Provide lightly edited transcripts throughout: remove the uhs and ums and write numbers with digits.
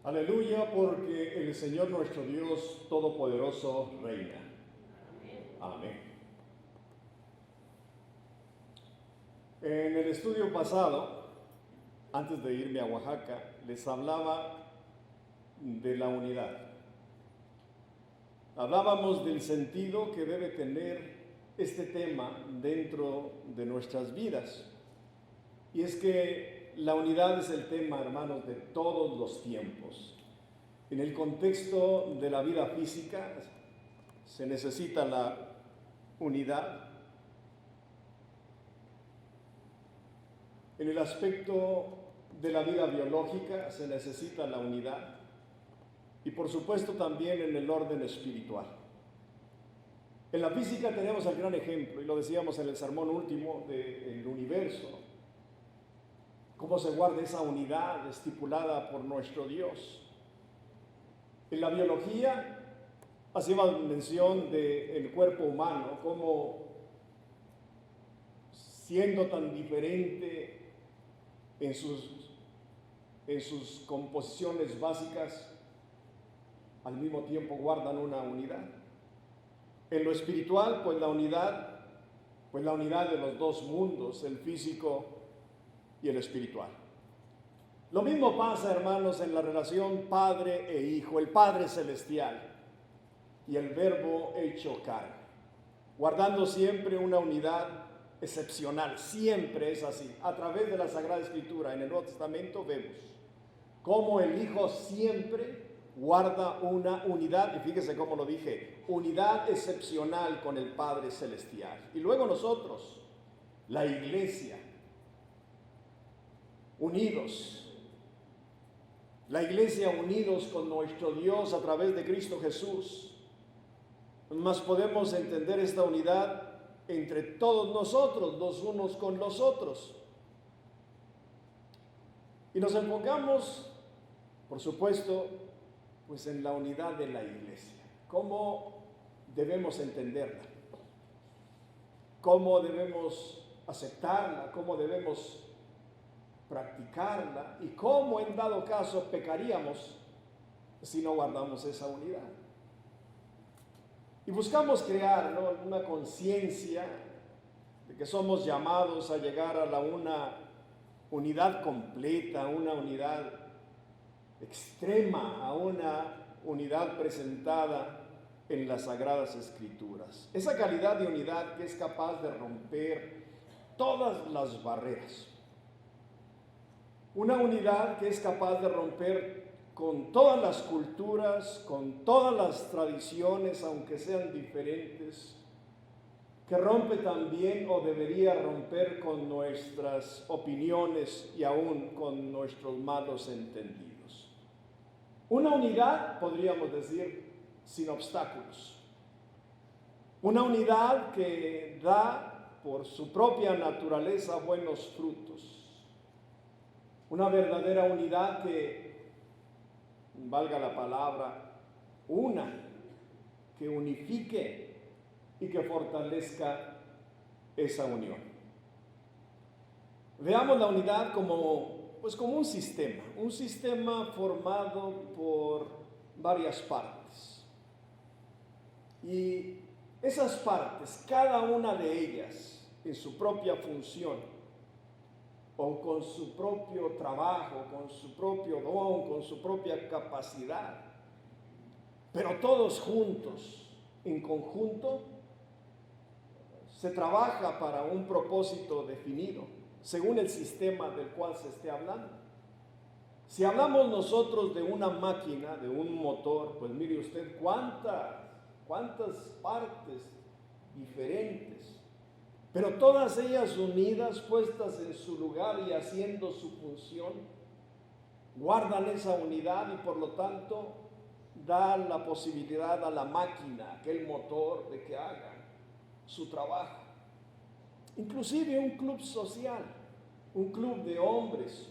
Aleluya, porque el Señor nuestro Dios Todopoderoso reina. Amén. En el estudio pasado, antes de irme a Oaxaca, les hablaba de la unidad. Hablábamos del sentido que debe tener este tema dentro de nuestras vidas. Y es que la unidad es el tema, hermanos, de todos los tiempos. En el contexto de la vida física se necesita la unidad. En el aspecto de la vida biológica se necesita la unidad. Y por supuesto también en el orden espiritual. En la física tenemos el gran ejemplo, y lo decíamos en el sermón último del universo, cómo se guarda esa unidad estipulada por nuestro Dios. En la biología hacíamos mención del cuerpo humano, cómo siendo tan diferente en sus composiciones básicas, al mismo tiempo guardan una unidad. En lo espiritual, pues la unidad de los dos mundos, el físico y el espiritual. Lo mismo pasa, hermanos, en la relación padre e hijo, el Padre Celestial y el Verbo hecho carne, guardando siempre una unidad excepcional, siempre es así. A través de la Sagrada Escritura, en el Nuevo Testamento, vemos cómo el Hijo siempre guarda una unidad, y fíjese cómo lo dije, unidad excepcional con el Padre Celestial. Y luego nosotros, la Iglesia, unidos. La Iglesia unidos con nuestro Dios a través de Cristo Jesús. Más podemos entender esta unidad entre todos nosotros, los unos con los otros. Y nos enfocamos, por supuesto, pues en la unidad de la Iglesia. ¿Cómo debemos entenderla? ¿Cómo debemos aceptarla? ¿Cómo debemos practicarla? ¿Y cómo en dado caso pecaríamos si no guardamos esa unidad? Y buscamos crear, ¿no?, una conciencia de que somos llamados a llegar a una unidad completa, una unidad extrema, a una unidad presentada en las Sagradas Escrituras. Esa calidad de unidad que es capaz de romper todas las barreras. Una unidad que es capaz de romper con todas las culturas, con todas las tradiciones, aunque sean diferentes, que rompe también o debería romper con nuestras opiniones y aún con nuestros malos entendidos. Una unidad, podríamos decir, sin obstáculos. Una unidad que da por su propia naturaleza buenos frutos. Una verdadera unidad que, valga la palabra, que unifique y que fortalezca esa unión. Veamos la unidad como un sistema formado por varias partes. Y esas partes, cada una de ellas, en su propia función, o con su propio trabajo, con su propio don, con su propia capacidad, pero todos juntos, en conjunto, se trabaja para un propósito definido, según el sistema del cual se esté hablando. Si hablamos nosotros de una máquina, de un motor, pues mire usted cuántas partes diferentes, pero todas ellas unidas, puestas en su lugar y haciendo su función, guardan esa unidad y por lo tanto dan la posibilidad a la máquina, aquel motor, de que haga su trabajo. inclusive un club social, un club de hombres,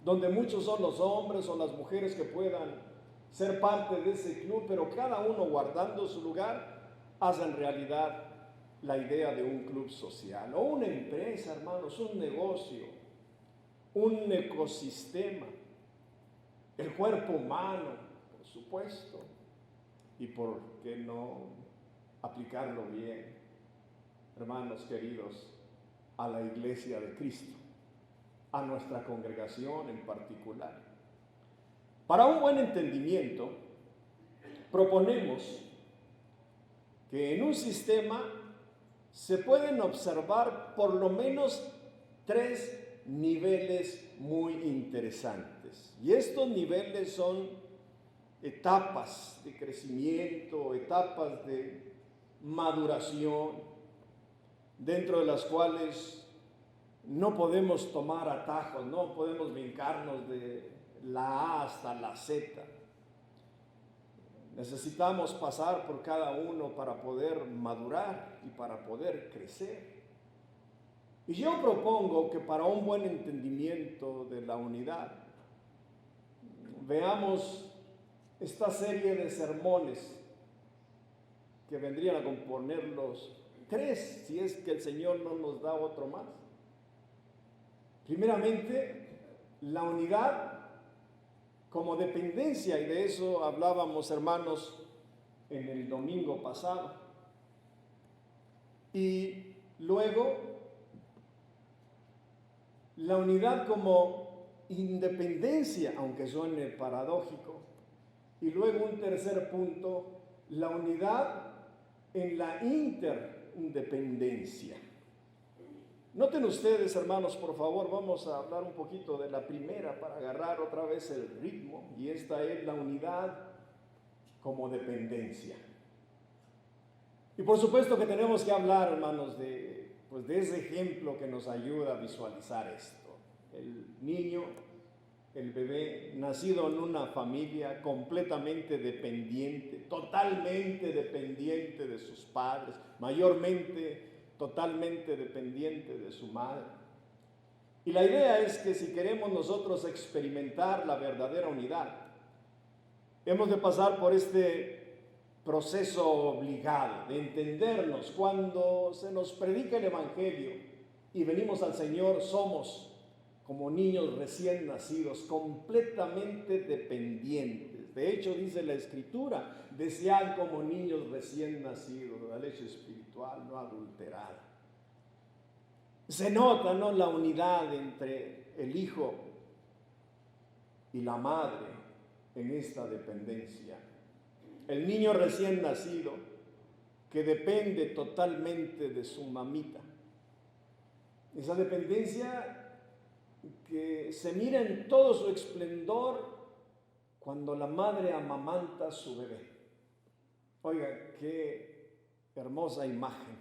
donde muchos son los hombres o las mujeres que puedan ser parte de ese club, pero cada uno guardando su lugar, hacen realidad la idea de un club social, o una empresa, hermanos, un negocio, un ecosistema, el cuerpo humano, por supuesto, y por qué no aplicarlo bien, hermanos queridos, a la iglesia de Cristo, a nuestra congregación en particular. Para un buen entendimiento, proponemos que en un sistema se pueden observar por lo menos 3 niveles muy interesantes. Y estos niveles son etapas de crecimiento, etapas de maduración, dentro de las cuales no podemos tomar atajos, no podemos brincarnos de la A hasta la Z. Necesitamos pasar por cada uno para poder madurar y para poder crecer. Y yo propongo que para un buen entendimiento de la unidad, veamos esta serie de sermones que vendrían a componer los 3, si es que el Señor no nos da otro más. Primeramente, la unidad como dependencia, y de eso hablábamos, hermanos, en el domingo pasado. Y luego, la unidad como independencia, aunque suene paradójico. Y luego un tercer punto, la unidad en la interdependencia. Noten ustedes, hermanos, por favor, vamos a hablar un poquito de la primera para agarrar otra vez el ritmo, y esta es la unidad como dependencia. Y por supuesto que tenemos que hablar, hermanos, de ese ejemplo que nos ayuda a visualizar esto. El niño, el bebé, nacido en una familia completamente dependiente, totalmente dependiente de sus padres, mayormente totalmente dependiente de su madre. Y la idea es que si queremos nosotros experimentar la verdadera unidad, hemos de pasar por este proceso obligado de entendernos. Cuando se nos predica el Evangelio y venimos al Señor, somos como niños recién nacidos, completamente dependientes. De hecho, dice la Escritura, desead como niños recién nacidos, la leche espiritual no adulterada. Se nota, ¿no?, la unidad entre el hijo y la madre en esta dependencia. El niño recién nacido que depende totalmente de su mamita. Esa dependencia que se mira en todo su esplendor cuando la madre amamanta a su bebé. Oiga, qué hermosa imagen.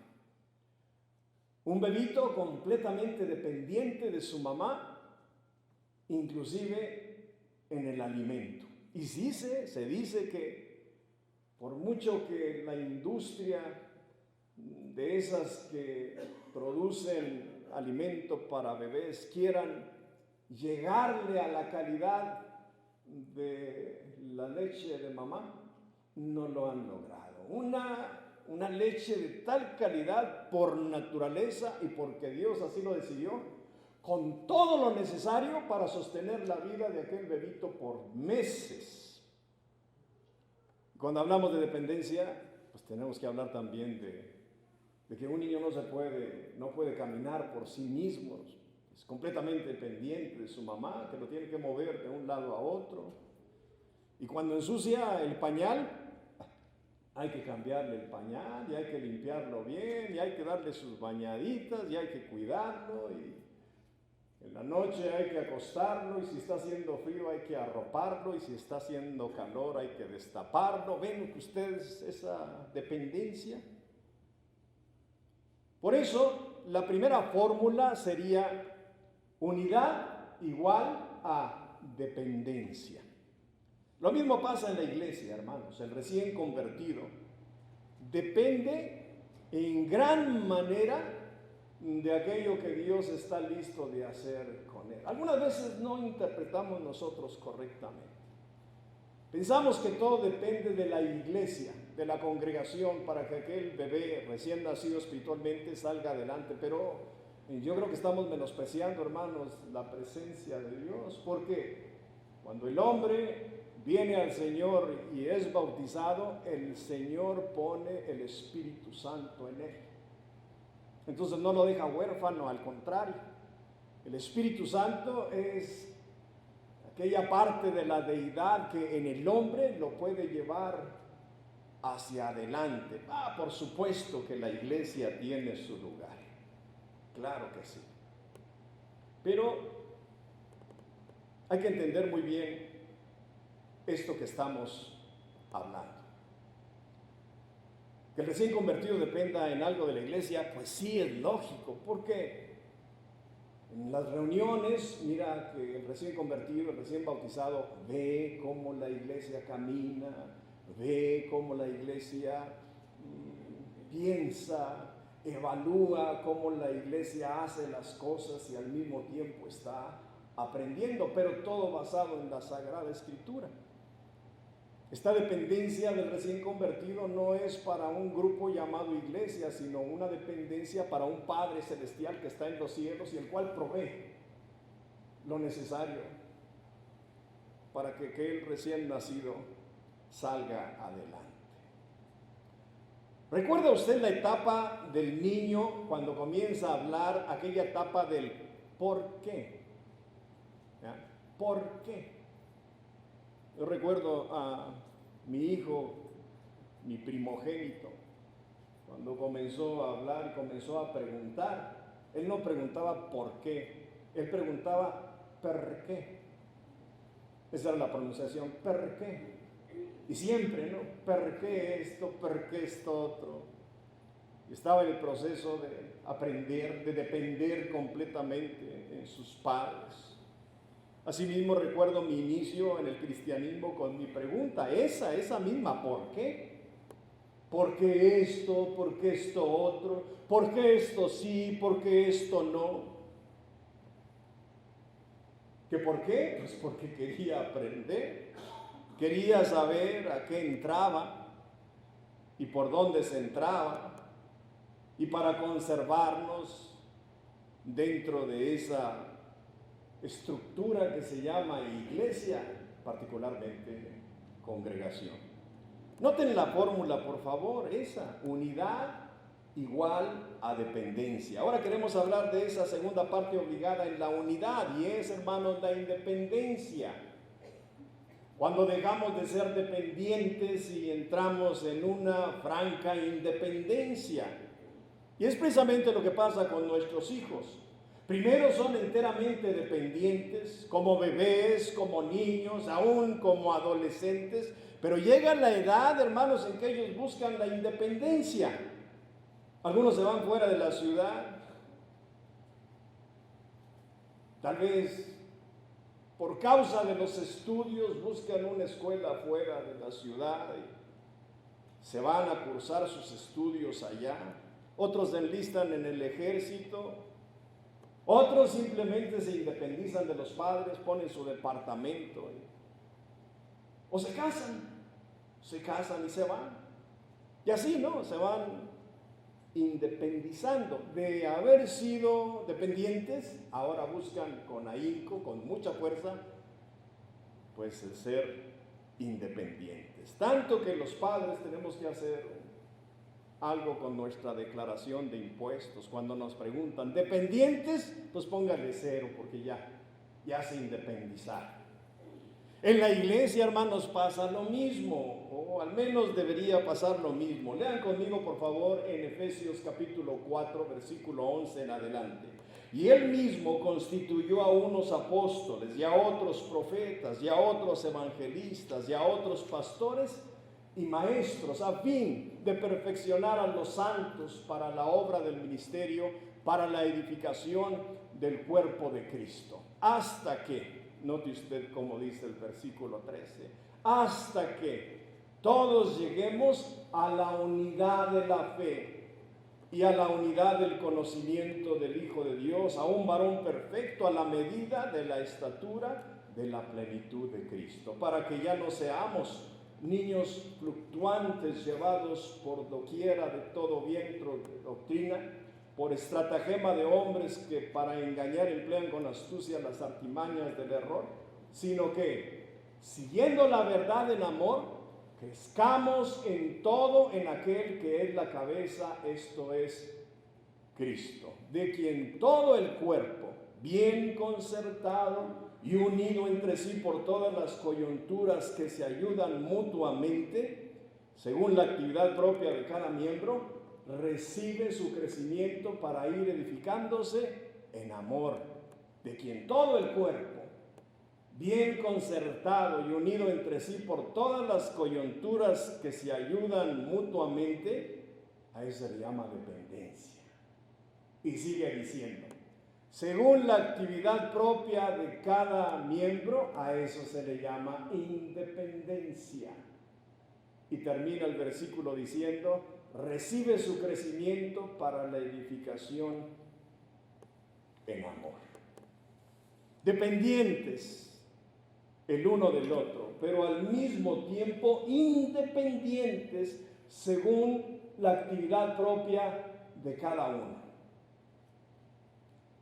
Un bebito completamente dependiente de su mamá, inclusive en el alimento. Y sí se dice que por mucho que la industria de esas que producen alimento para bebés quieran llegarle a la calidad de la leche de mamá, no lo han logrado. Una leche de tal calidad por naturaleza y porque Dios así lo decidió, con todo lo necesario para sostener la vida de aquel bebito por meses. Cuando hablamos de dependencia, pues tenemos que hablar también de que un niño no puede caminar por sí mismo, es completamente dependiente de su mamá, que lo tiene que mover de un lado a otro. Y cuando ensucia el pañal, hay que cambiarle el pañal, y hay que limpiarlo bien, y hay que darle sus bañaditas, y hay que cuidarlo, y en la noche hay que acostarlo, y si está haciendo frío hay que arroparlo, y si está haciendo calor hay que destaparlo. ¿Ven ustedes esa dependencia? Por eso, la primera fórmula sería unidad igual a dependencia. Lo mismo pasa en la iglesia, hermanos. El recién convertido depende en gran manera de aquello que Dios está listo de hacer con él. Algunas veces no interpretamos nosotros correctamente. Pensamos que todo depende de la iglesia, de la congregación, para que aquel bebé recién nacido espiritualmente salga adelante, pero yo creo que estamos menospreciando, hermanos, la presencia de Dios, porque cuando el hombre viene al Señor y es bautizado, el Señor pone el Espíritu Santo en él. Entonces no lo deja huérfano, al contrario. El Espíritu Santo es aquella parte de la deidad que en el hombre lo puede llevar hacia adelante. Por supuesto que la iglesia tiene su lugar. Claro que sí. Pero hay que entender muy bien esto que estamos hablando. Que el recién convertido dependa en algo de la iglesia, pues sí es lógico, porque en las reuniones, mira que el recién convertido, el recién bautizado, ve cómo la iglesia camina, ve cómo la iglesia piensa, evalúa cómo la iglesia hace las cosas y al mismo tiempo está aprendiendo, pero todo basado en la Sagrada Escritura. Esta dependencia del recién convertido no es para un grupo llamado iglesia, sino una dependencia para un Padre Celestial que está en los cielos y el cual provee lo necesario para que aquel recién nacido salga adelante. ¿Recuerda usted la etapa del niño cuando comienza a hablar, aquella etapa del por qué? ¿Ya? ¿Por qué? Yo recuerdo a mi hijo, mi primogénito, cuando comenzó a hablar y comenzó a preguntar. Él no preguntaba por qué, él preguntaba per qué. Esa era la pronunciación, per qué. Y siempre, ¿no? ¿Per qué esto? ¿Per qué esto otro? Y estaba en el proceso de aprender, de depender completamente en sus padres. Asimismo recuerdo mi inicio en el cristianismo con mi pregunta, esa misma, ¿por qué? ¿Por qué esto? ¿Por qué esto otro? ¿Por qué esto sí? ¿Por qué esto no? ¿Qué por qué? Pues porque quería aprender, quería saber a qué entraba y por dónde se entraba, y para conservarnos dentro de esa estructura que se llama iglesia, particularmente congregación. Noten la fórmula, por favor, esa: unidad igual a dependencia. Ahora queremos hablar de esa segunda parte obligada en la unidad, y es, hermanos, la independencia. Cuando dejamos de ser dependientes y entramos en una franca independencia. Y es precisamente lo que pasa con nuestros hijos. Primero son enteramente dependientes, como bebés, como niños, aún como adolescentes, pero llega la edad, hermanos, en que ellos buscan la independencia. Algunos se van fuera de la ciudad, tal vez por causa de los estudios buscan una escuela fuera de la ciudad y se van a cursar sus estudios allá. Otros se enlistan en el ejército. Otros simplemente se independizan de los padres, ponen su departamento o se casan y se van. Y así, ¿no? Se van independizando. De haber sido dependientes, ahora buscan con ahínco, con mucha fuerza, pues el ser independientes. Tanto que los padres tenemos que hacer algo con nuestra declaración de impuestos. Cuando nos preguntan, ¿dependientes? Pues póngale 0 porque ya se independizaron. En la iglesia, hermanos, pasa lo mismo, o al menos debería pasar lo mismo. Lean conmigo, por favor, en Efesios capítulo 4, versículo 11 en adelante. Y él mismo constituyó a unos apóstoles, y a otros profetas, y a otros evangelistas, y a otros pastores y maestros, a fin de perfeccionar a los santos para la obra del ministerio, para la edificación del cuerpo de Cristo. Hasta que, note usted cómo dice el versículo 13, hasta que todos lleguemos a la unidad de la fe y a la unidad del conocimiento del Hijo de Dios, a un varón perfecto a la medida de la estatura de la plenitud de Cristo, para que ya no seamos niños fluctuantes llevados por doquiera de todo viento de doctrina, por estratagema de hombres que para engañar emplean con astucia las artimañas del error, sino que, siguiendo la verdad en amor, crezcamos en todo en aquel que es la cabeza, esto es Cristo, de quien todo el cuerpo, bien concertado y unido entre sí por todas las coyunturas que se ayudan mutuamente, según la actividad propia de cada miembro, recibe su crecimiento para ir edificándose en amor, de quien todo el cuerpo, bien concertado y unido entre sí por todas las coyunturas que se ayudan mutuamente, a eso se llama dependencia. Y sigue diciendo, según la actividad propia de cada miembro, a eso se le llama independencia. Y termina el versículo diciendo, recibe su crecimiento para la edificación en amor. Dependientes el uno del otro, pero al mismo tiempo independientes según la actividad propia de cada uno.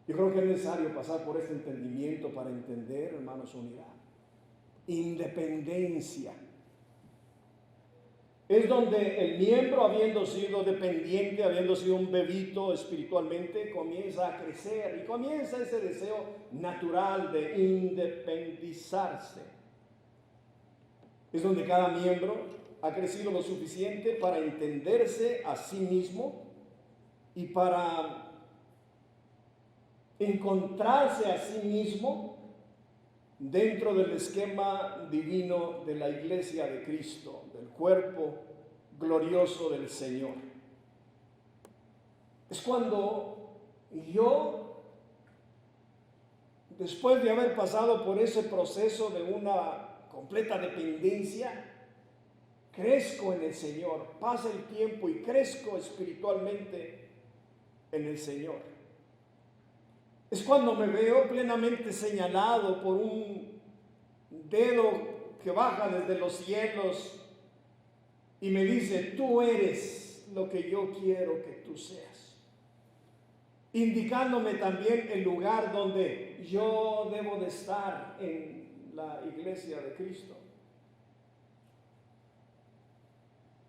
Yo creo que es necesario pasar por este entendimiento para entender, hermanos, unidad. Independencia. Es donde el miembro, habiendo sido dependiente, habiendo sido un bebito espiritualmente, comienza a crecer y comienza ese deseo natural de independizarse. Es donde cada miembro ha crecido lo suficiente para entenderse a sí mismo y para encontrarse a sí mismo dentro del esquema divino de la iglesia de Cristo, del cuerpo glorioso del Señor. Es cuando yo, después de haber pasado por ese proceso de una completa dependencia, crezco en el Señor, pasa el tiempo y crezco espiritualmente en el Señor. Es cuando me veo plenamente señalado por un dedo que baja desde los cielos y me dice, tú eres lo que yo quiero que tú seas. Indicándome también el lugar donde yo debo de estar en la iglesia de Cristo.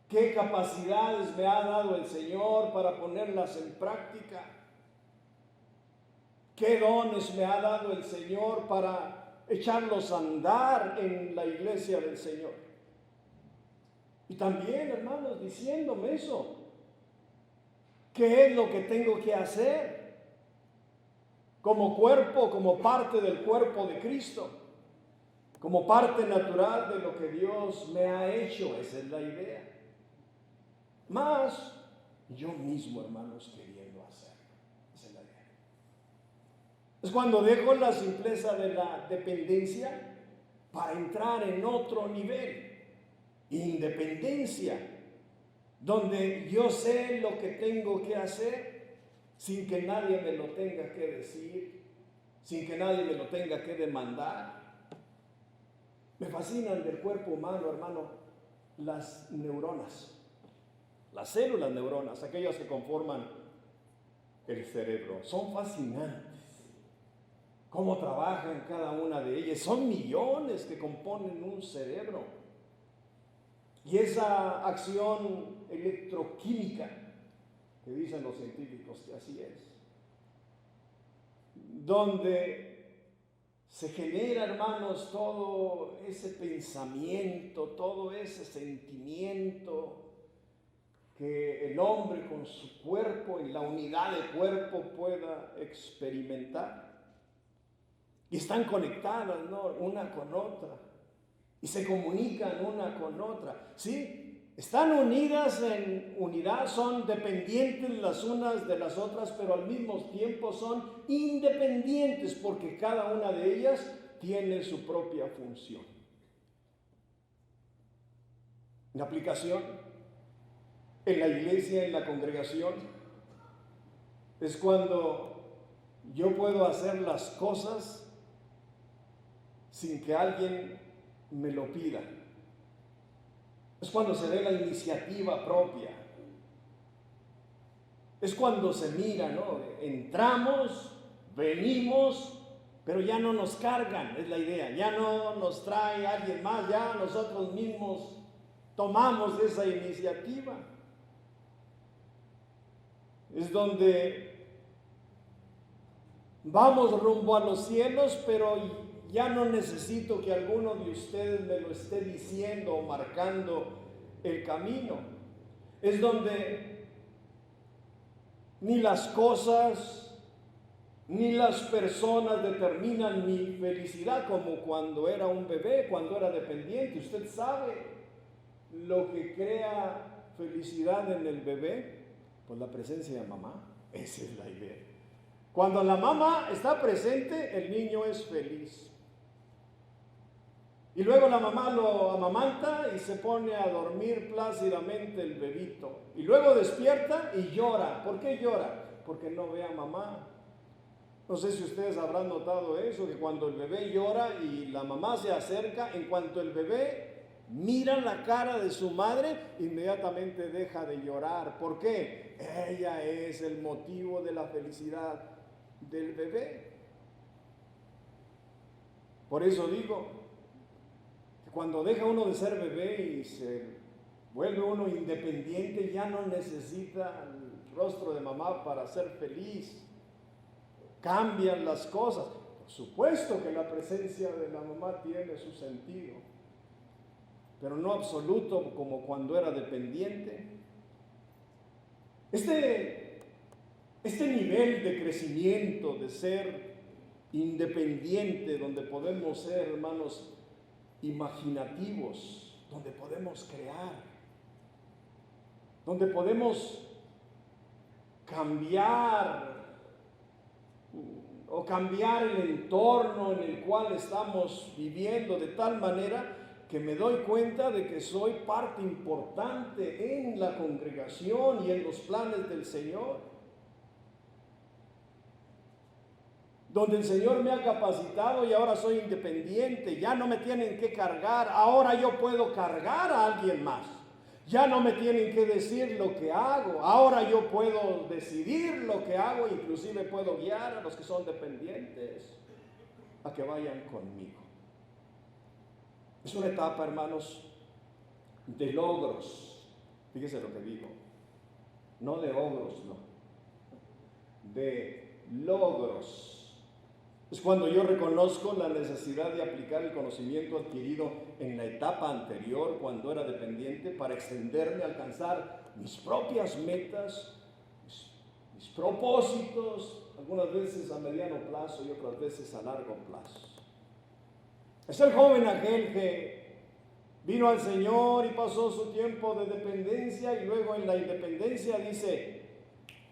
¿Qué capacidades me ha dado el Señor para ponerlas en práctica? ¿Qué dones me ha dado el Señor para echarlos a andar en la iglesia del Señor? Y también, hermanos, diciéndome eso, ¿qué es lo que tengo que hacer como cuerpo, como parte del cuerpo de Cristo? Como parte natural de lo que Dios me ha hecho, esa es la idea. Más yo mismo, hermanos, queriendo hacer. Esa es la idea. Es cuando dejo la simpleza de la dependencia para entrar en otro nivel. Independencia, donde yo sé lo que tengo que hacer sin que nadie me lo tenga que decir, sin que nadie me lo tenga que demandar. Me fascinan del cuerpo humano, hermano, las neuronas, las células neuronas, aquellas que conforman el cerebro. Son fascinantes. Cómo trabajan cada una de ellas. Son millones que componen un cerebro. Y esa acción electroquímica, que dicen los científicos que así es, donde se genera, hermanos, todo ese pensamiento, todo ese sentimiento que el hombre con su cuerpo, en la unidad de cuerpo, pueda experimentar. Y están conectadas, ¿no?, una con otra. Y se comunican una con otra. Sí, están unidas en unidad, son dependientes las unas de las otras, pero al mismo tiempo son independientes porque cada una de ellas tiene su propia función. En aplicación, en la iglesia, en la congregación, Es cuando yo puedo hacer las cosas sin que alguien me lo pida. Es cuando se ve la iniciativa propia. Es cuando se mira, ¿no? Entramos, venimos, pero ya no nos cargan, es la idea. Ya no nos trae alguien más, ya nosotros mismos tomamos esa iniciativa. Es donde vamos rumbo a los cielos, pero ya no necesito que alguno de ustedes me lo esté diciendo o marcando el camino. Es donde ni las cosas ni las personas determinan mi felicidad, como cuando era un bebé, cuando era dependiente. Usted sabe lo que crea felicidad en el bebé, pues la presencia de mamá. Esa es la idea. Cuando la mamá está presente, el niño es feliz. Y luego la mamá lo amamanta y se pone a dormir plácidamente el bebito. Y luego despierta y llora. ¿Por qué llora? Porque no ve a mamá. No sé si ustedes habrán notado eso, que cuando el bebé llora y la mamá se acerca, en cuanto el bebé mira la cara de su madre, inmediatamente deja de llorar. ¿Por qué? Ella es el motivo de la felicidad del bebé. Por eso digo, que cuando deja uno de ser bebé y se vuelve uno independiente, ya no necesita el rostro de mamá para ser feliz. Cambian las cosas. Por supuesto que la presencia de la mamá tiene su sentido, pero no absoluto como cuando era dependiente. Este nivel de crecimiento, de ser independiente, donde podemos ser, hermanos, imaginativos, donde podemos crear, donde podemos cambiar el entorno en el cual estamos viviendo, de tal manera que me doy cuenta de que soy parte importante en la congregación y en los planes del Señor. Donde el Señor me ha capacitado y ahora soy independiente, ya no me tienen que cargar, ahora yo puedo cargar a alguien más. Ya no me tienen que decir lo que hago, ahora yo puedo decidir lo que hago, inclusive puedo guiar a los que son dependientes a que vayan conmigo. Es una etapa, hermanos, de logros. Fíjese lo que digo, no de ogros, no, de logros. Es cuando yo reconozco la necesidad de aplicar el conocimiento adquirido en la etapa anterior, cuando era dependiente, para extenderme, alcanzar mis propias metas, mis propósitos, algunas veces a mediano plazo y otras veces a largo plazo. Es el joven aquel que vino al Señor y pasó su tiempo de dependencia y luego en la independencia dice,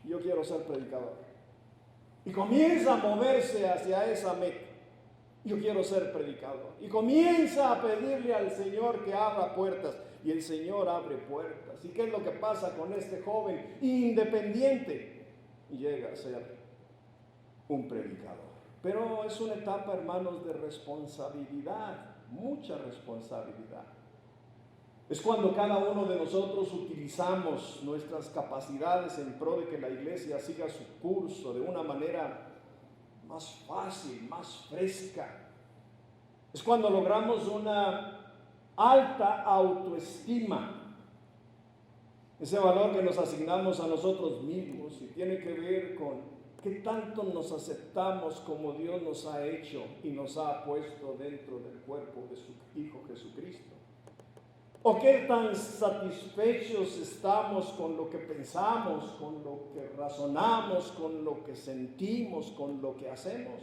yo quiero ser predicador. Y comienza a moverse hacia esa meta. Yo quiero ser predicador. Y comienza a pedirle al Señor que abra puertas. Y el Señor abre puertas. ¿Y qué es lo que pasa con este joven independiente? Y llega a ser un predicador. Pero es una etapa, hermanos, de responsabilidad. Mucha responsabilidad. Es cuando cada uno de nosotros utilizamos nuestras capacidades en pro de que la iglesia siga su curso de una manera más fácil, más fresca. Es cuando logramos una alta autoestima. Ese valor que nos asignamos a nosotros mismos y tiene que ver con qué tanto nos aceptamos como Dios nos ha hecho y nos ha puesto dentro del cuerpo de su Hijo Jesucristo. ¿O qué tan satisfechos estamos con lo que pensamos, con lo que razonamos, con lo que sentimos, con lo que hacemos?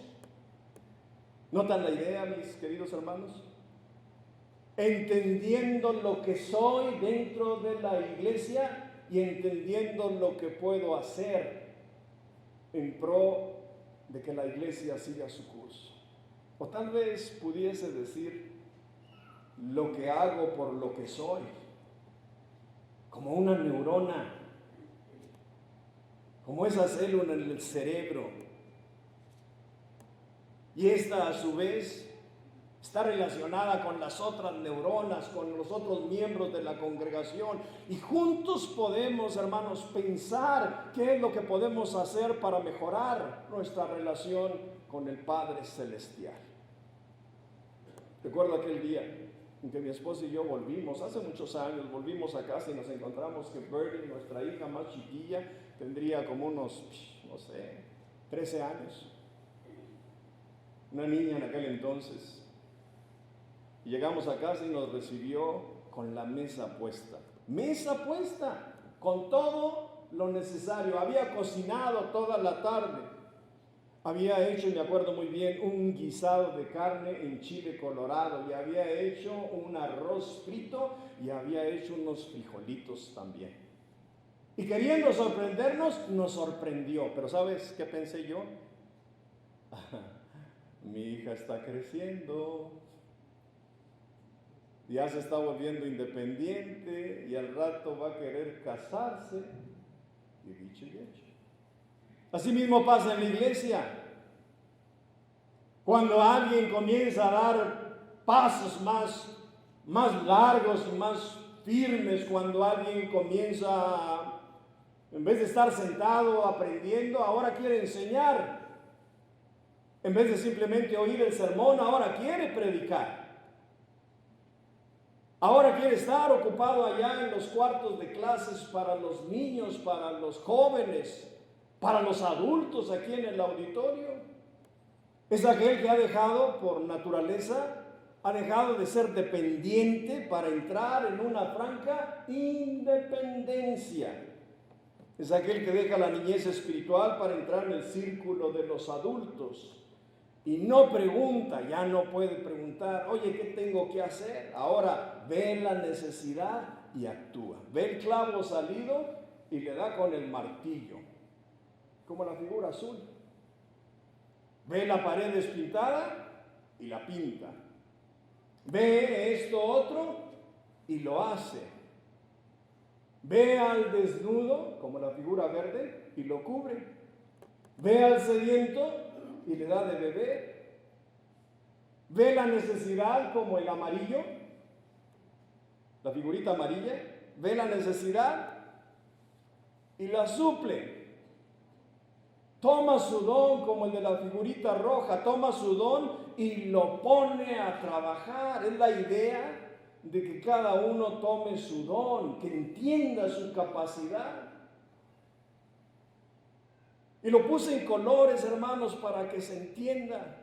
¿Notan la idea, mis queridos hermanos? Entendiendo lo que soy dentro de la iglesia y entendiendo lo que puedo hacer en pro de que la iglesia siga su curso. O tal vez pudiese decir, lo que hago por lo que soy, como una neurona como esa célula en el cerebro. Y esta a su vez está relacionada con las otras neuronas, con los otros miembros de la congregación. Y juntos podemos, hermanos, pensar qué es lo que podemos hacer para mejorar nuestra relación con el Padre Celestial. Recuerdo aquel día en que mi esposa y yo volvimos, hace muchos años, volvimos a casa y nos encontramos que Birdie, nuestra hija más chiquilla, tendría como unos, 13 años. Una niña en aquel entonces. Y llegamos a casa y nos recibió con la mesa puesta. Mesa puesta, con todo lo necesario. Había cocinado toda la tarde. Había hecho, me acuerdo muy bien, un guisado de carne en chile colorado. Y había hecho un arroz frito y había hecho unos frijolitos también. Y queriendo sorprendernos, nos sorprendió. Pero ¿sabes qué pensé yo? Mi hija está creciendo. Ya se está volviendo independiente y al rato va a querer casarse. Y dicho y hecho. Así mismo pasa en la iglesia. Cuando alguien comienza a dar pasos más largos y más firmes, cuando alguien comienza, en vez de estar sentado aprendiendo, ahora quiere enseñar. En vez de simplemente oír el sermón, ahora quiere predicar. Ahora quiere estar ocupado allá en los cuartos de clases para los niños, para los jóvenes, para los adultos aquí en el auditorio. Es aquel que ha dejado, por naturaleza, ha dejado de ser dependiente para entrar en una franca independencia. Es aquel que deja la niñez espiritual para entrar en el círculo de los adultos. Y no pregunta, ya no puede preguntar, oye, ¿qué tengo que hacer? Ahora ve la necesidad y actúa. Ve el clavo salido y le da con el martillo, como la figura azul. Ve la pared despintada y la pinta. Ve esto otro y lo hace. Ve al desnudo, como la figura verde, y lo cubre. Ve al sediento y le da de beber. Ve la necesidad, como el amarillo, la figurita amarilla, ve la necesidad y la suple. Toma su don, como el de la figurita roja, toma su don y lo pone a trabajar. Es la idea de que cada uno tome su don, que entienda su capacidad. Y lo puse en colores, hermanos, para que se entienda.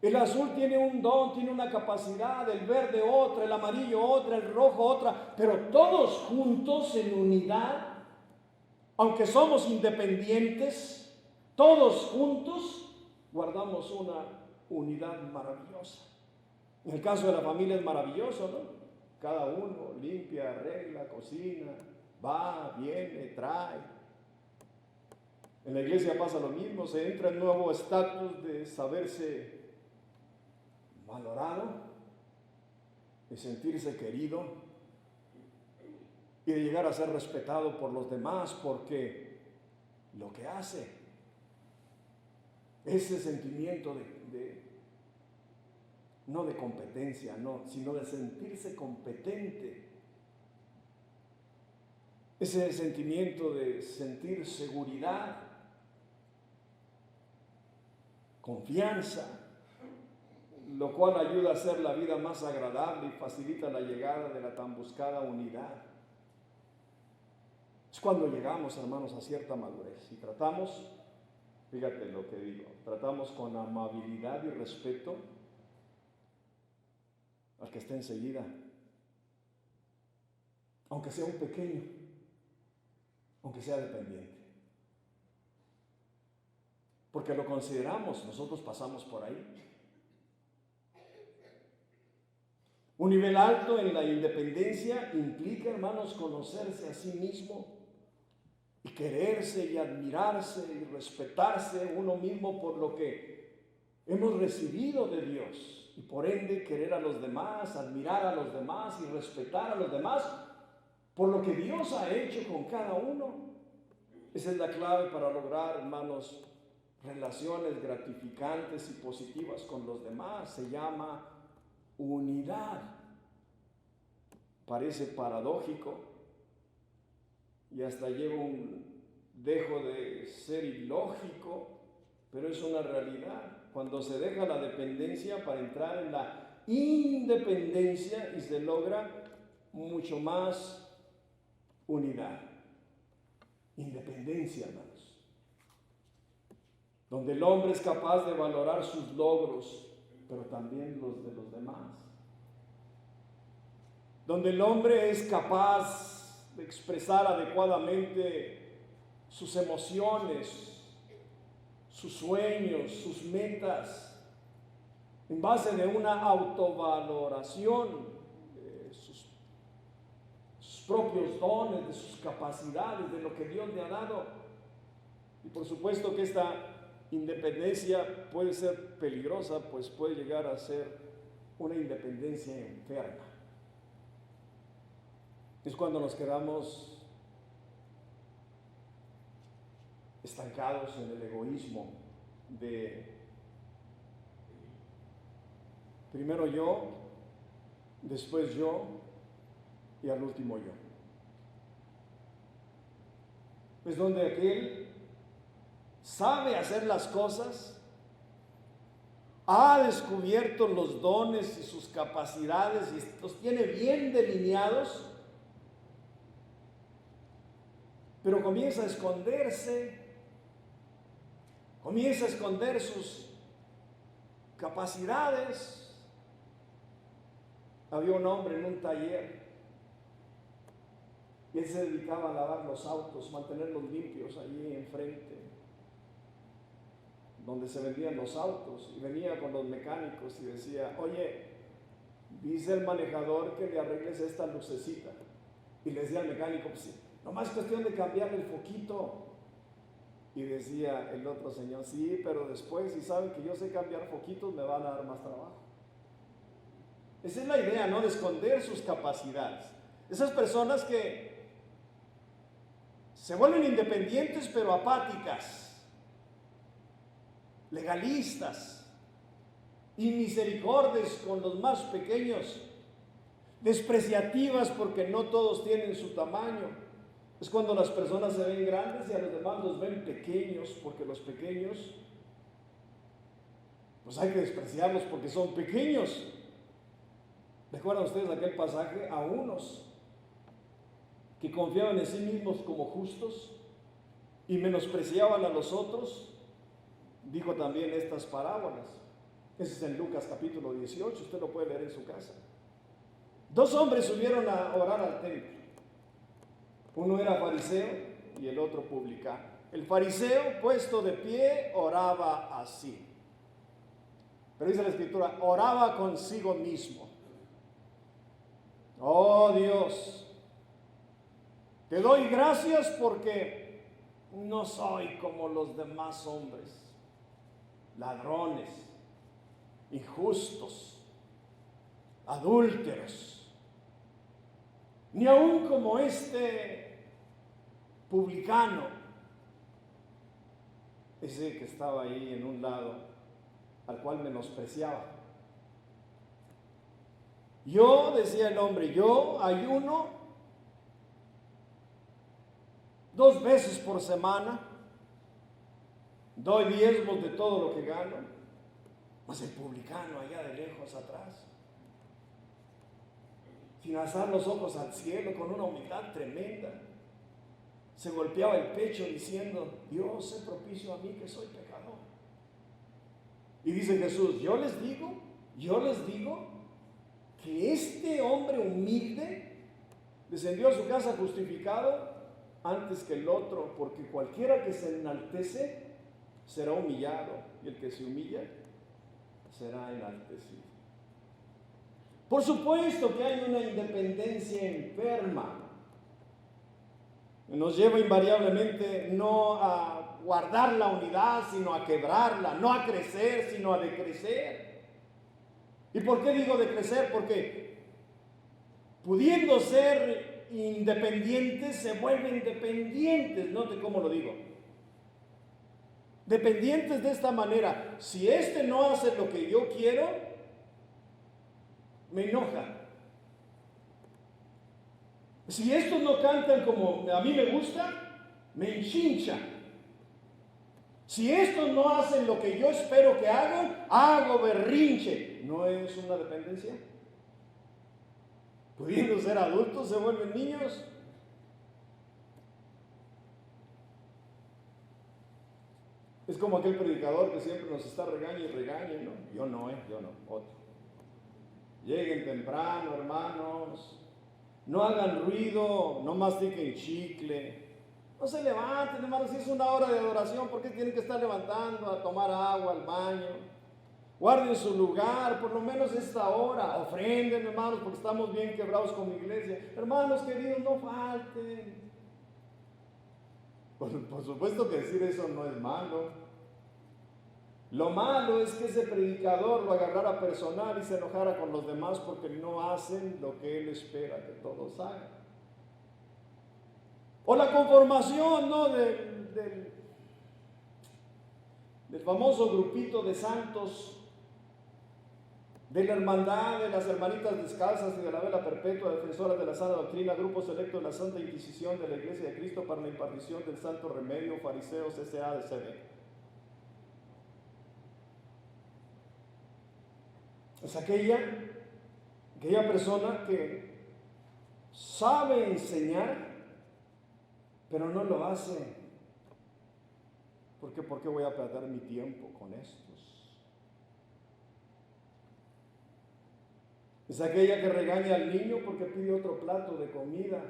El azul tiene un don, tiene una capacidad, el verde otra, el amarillo otra, el rojo otra, pero todos juntos en unidad, aunque somos independientes, todos juntos guardamos una unidad maravillosa. En el caso de la familia es maravilloso, ¿no? Cada uno limpia, arregla, cocina, va, viene, trae. En la iglesia pasa lo mismo, se entra en nuevo estatus de saberse valorado, de sentirse querido y de llegar a ser respetado por los demás, porque lo que hace, ese sentimiento no de competencia, no, sino de sentirse competente, ese sentimiento de sentir seguridad, confianza, lo cual ayuda a hacer la vida más agradable y facilita la llegada de la tan buscada unidad. Es cuando llegamos, hermanos, a cierta madurez y tratamos, fíjate lo que digo, tratamos con amabilidad y respeto al que esté enseguida, aunque sea un pequeño, aunque sea dependiente. Porque lo consideramos, nosotros pasamos por ahí. Un nivel alto en la independencia implica, hermanos, conocerse a sí mismo y quererse y admirarse y respetarse uno mismo por lo que hemos recibido de Dios y por ende querer a los demás, admirar a los demás y respetar a los demás por lo que Dios ha hecho con cada uno. Esa es la clave para lograr, hermanos, relaciones gratificantes y positivas con los demás. Se llama unidad. Parece paradójico y hasta dejo de ser ilógico, pero es una realidad. Cuando se deja la dependencia para entrar en la independencia y se logra mucho más unidad. Independencia, hermanos. Donde el hombre es capaz de valorar sus logros, pero también los de los demás. Donde el hombre es capaz de expresar adecuadamente sus emociones, sus sueños, sus metas, en base de una autovaloración de sus propios dones, de sus capacidades, de lo que Dios le ha dado. Y por supuesto que esta independencia puede ser peligrosa, pues puede llegar a ser una independencia enferma. Es cuando nos quedamos estancados en el egoísmo de primero yo, después yo y al último yo. Es donde aquel sabe hacer las cosas, ha descubierto los dones y sus capacidades y los tiene bien delineados, pero comienza a esconderse, comienza a esconder sus capacidades. Había un hombre en un taller y él se dedicaba a lavar los autos, mantenerlos limpios allí enfrente, donde se vendían los autos, y venía con los mecánicos y decía: oye, dice el manejador que le arregles esta lucecita. Y le decía al mecánico: pues sí, nomás es cuestión de cambiarle el foquito. Y decía el otro señor: sí, pero después, si saben que yo sé cambiar foquitos, me van a dar más trabajo. Esa es la idea, ¿no? De esconder sus capacidades. Esas personas que se vuelven independientes pero apáticas, legalistas, inmisericordias con los más pequeños, despreciativas porque no todos tienen su tamaño. Es cuando las personas se ven grandes y a los demás los ven pequeños, porque los pequeños, pues hay que despreciarlos porque son pequeños. ¿Recuerdan ustedes aquel pasaje? A unos que confiaban en sí mismos como justos y menospreciaban a los otros, dijo también estas parábolas. Ese es en Lucas capítulo 18, usted lo puede leer en su casa. Dos hombres subieron a orar al templo. Uno era fariseo y el otro publicano. El fariseo, puesto de pie, oraba así. Pero dice la Escritura, oraba consigo mismo: oh Dios, te doy gracias porque no soy como los demás hombres, ladrones, injustos, adúlteros, ni aún como este publicano, ese que estaba ahí en un lado, al cual menospreciaba. Yo, decía el hombre, yo ayuno 2 veces por semana, doy diezmos de todo lo que gano. Mas el publicano allá de lejos atrás, sin alzar los ojos al cielo, con una humildad tremenda, se golpeaba el pecho diciendo: Dios, sé propicio a mí que soy pecador. Y dice Jesús: yo les digo que este hombre humilde descendió a su casa justificado antes que el otro, porque cualquiera que se enaltece será humillado, y el que se humilla será enaltecido. Por supuesto que hay una independencia enferma. Nos lleva invariablemente no a guardar la unidad, sino a quebrarla, no a crecer, sino a decrecer. ¿Y por qué digo decrecer? Porque pudiendo ser independientes se vuelven dependientes. Note cómo lo digo. Dependientes de esta manera. Si este no hace lo que yo quiero, me enoja. Si estos no cantan como a mí me gusta, me enchincha. Si estos no hacen lo que yo espero que hagan, hago berrinche. ¿No es una dependencia? Pudiendo ser adultos, se vuelven niños. Es como aquel predicador que siempre nos está regañando y regañando, ¿no? Yo no, otro. Lleguen temprano, hermanos. No hagan ruido, no mastiquen chicle. No se levanten, hermanos, si es una hora de adoración, ¿por qué tienen que estar levantando a tomar agua, al baño? Guarden su lugar, por lo menos esta hora. Ofrenden, hermanos, porque estamos bien quebrados como iglesia. Hermanos queridos, no falten. Por supuesto que decir eso no es malo. Lo malo es que ese predicador lo agarrara personal y se enojara con los demás porque no hacen lo que él espera que todos hagan. O la conformación, ¿no? del famoso grupito de santos, de la hermandad, de las hermanitas descalzas y de la vela perpetua, defensoras de la sana doctrina, grupo selecto de la Santa Inquisición de la Iglesia de Cristo para la impartición del santo remedio, fariseos S.A.D.C.B. Es aquella persona que sabe enseñar, pero no lo hace. ¿Por qué voy a perder mi tiempo con estos? Es aquella que regaña al niño porque pide otro plato de comida.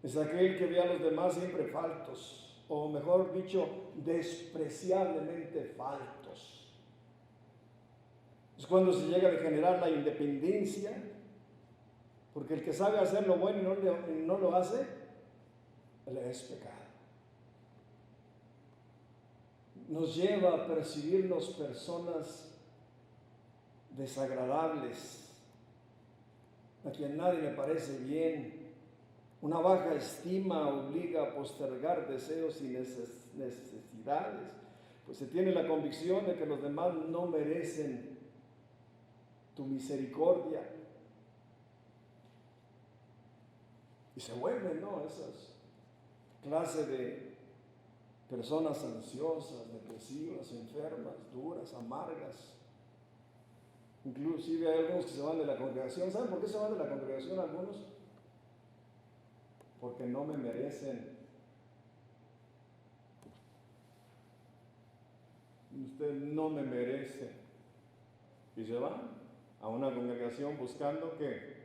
Es aquel que ve a los demás siempre faltos, o mejor dicho, despreciablemente faltos. Es cuando se llega a generar la independencia, porque el que sabe hacer lo bueno y no lo hace, le es pecado. Nos lleva a percibirnos personas desagradables, a quien nadie le parece bien. Una baja estima obliga a postergar deseos y necesidades, pues se tiene la convicción de que los demás no merecen tu misericordia. Y se vuelven, ¿no? Esas clases de personas ansiosas, depresivas, enfermas, duras, amargas. Inclusive hay algunos que se van de la congregación. ¿Saben por qué se van de la congregación algunos? Porque no me merecen. Usted no me merece. Y se van a una congregación buscando que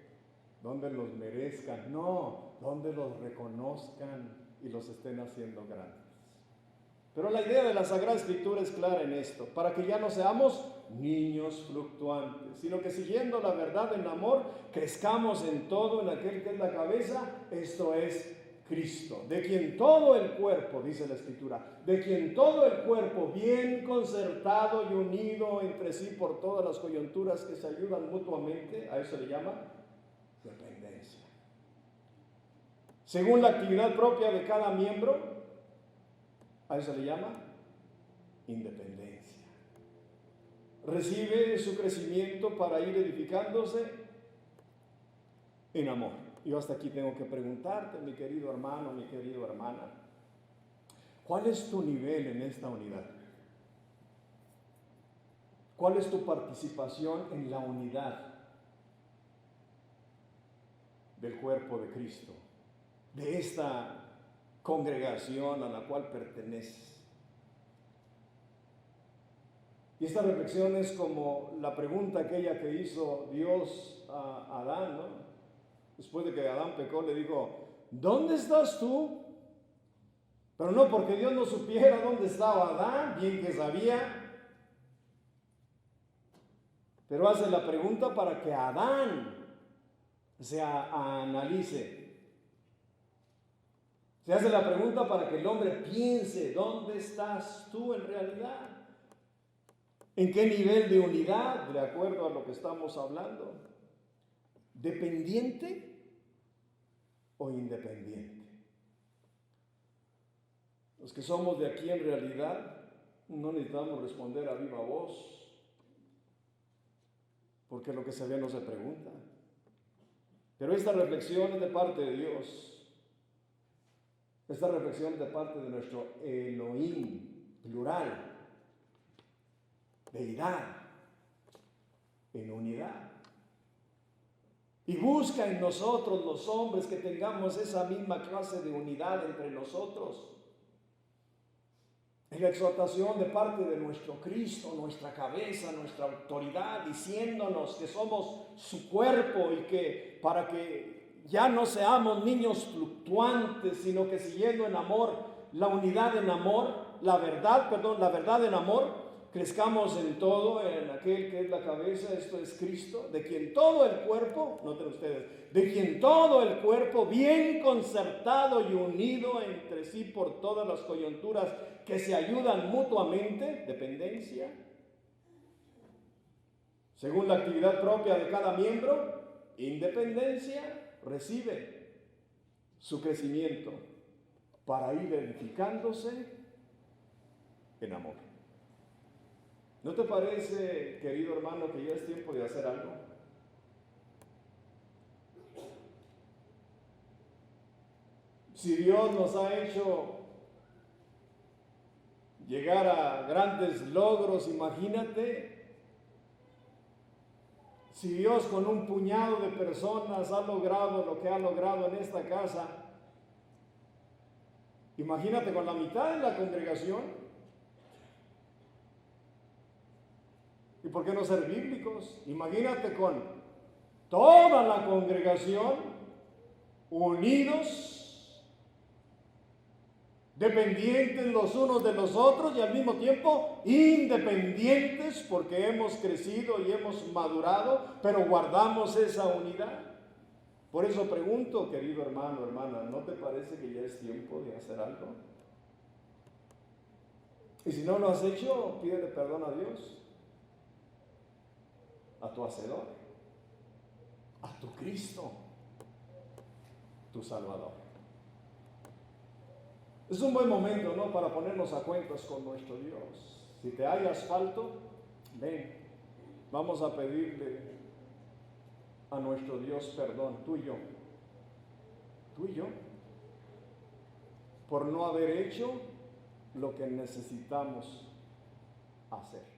donde los merezcan, no, donde los reconozcan y los estén haciendo grandes. Pero la idea de la Sagrada Escritura es clara en esto, para que ya no seamos niños fluctuantes, sino que siguiendo la verdad en amor, crezcamos en todo, en aquel que es la cabeza, esto es Cristo, de quien todo el cuerpo, dice la Escritura, de quien todo el cuerpo bien concertado y unido entre sí por todas las coyunturas que se ayudan mutuamente, a eso le llama dependencia. Según la actividad propia de cada miembro, a eso le llama independencia. Recibe su crecimiento para ir edificándose en amor. Yo hasta aquí tengo que preguntarte, mi querido hermano, mi querida hermana, ¿cuál es tu nivel en esta unidad? ¿Cuál es tu participación en la unidad del cuerpo de Cristo, de esta congregación a la cual perteneces? Y esta reflexión es como la pregunta aquella que hizo Dios a Adán, ¿no? Después de que Adán pecó, le dijo, ¿dónde estás tú? Pero no porque Dios no supiera dónde estaba Adán, bien que sabía, pero hace la pregunta para que Adán se analice. Se hace la pregunta para que el hombre piense, ¿dónde estás tú en realidad? ¿En qué nivel de unidad, de acuerdo a lo que estamos hablando? ¿Dependiente o independiente? Los que somos de aquí en realidad no necesitamos responder a viva voz, porque lo que se ve no se pregunta. Pero esta reflexión es de parte de Dios. Esta reflexión es de parte de nuestro Elohim, plural, deidad, en unidad. Y busca en nosotros los hombres que tengamos esa misma clase de unidad entre nosotros. En la exhortación de parte de nuestro Cristo, nuestra cabeza, nuestra autoridad, diciéndonos que somos su cuerpo y que para que ya no seamos niños fluctuantes, sino que siguiendo en amor, la unidad en amor, la verdad en amor, crezcamos en todo, en aquel que es la cabeza, esto es Cristo, de quien todo el cuerpo, noten ustedes, de quien todo el cuerpo, bien concertado y unido entre sí por todas las coyunturas que se ayudan mutuamente, dependencia, según la actividad propia de cada miembro, independencia, recibe su crecimiento para ir edificándose en amor. ¿No te parece, querido hermano, que ya es tiempo de hacer algo? Si Dios nos ha hecho llegar a grandes logros, imagínate, si Dios con un puñado de personas ha logrado lo que ha logrado en esta casa, imagínate con la mitad de la congregación. ¿Y por qué no ser bíblicos? Imagínate con toda la congregación unidos, dependientes los unos de los otros y al mismo tiempo independientes porque hemos crecido y hemos madurado, pero guardamos esa unidad. Por eso pregunto, querido hermano, hermana, ¿no te parece que ya es tiempo de hacer algo? Y si no lo has hecho, pídele perdón a Dios, a tu Hacedor, a tu Cristo, tu Salvador. Es un buen momento, ¿no?, para ponernos a cuentas con nuestro Dios. Si te hay asfalto, ven, vamos a pedirle a nuestro Dios perdón, tú y yo, por no haber hecho lo que necesitamos hacer.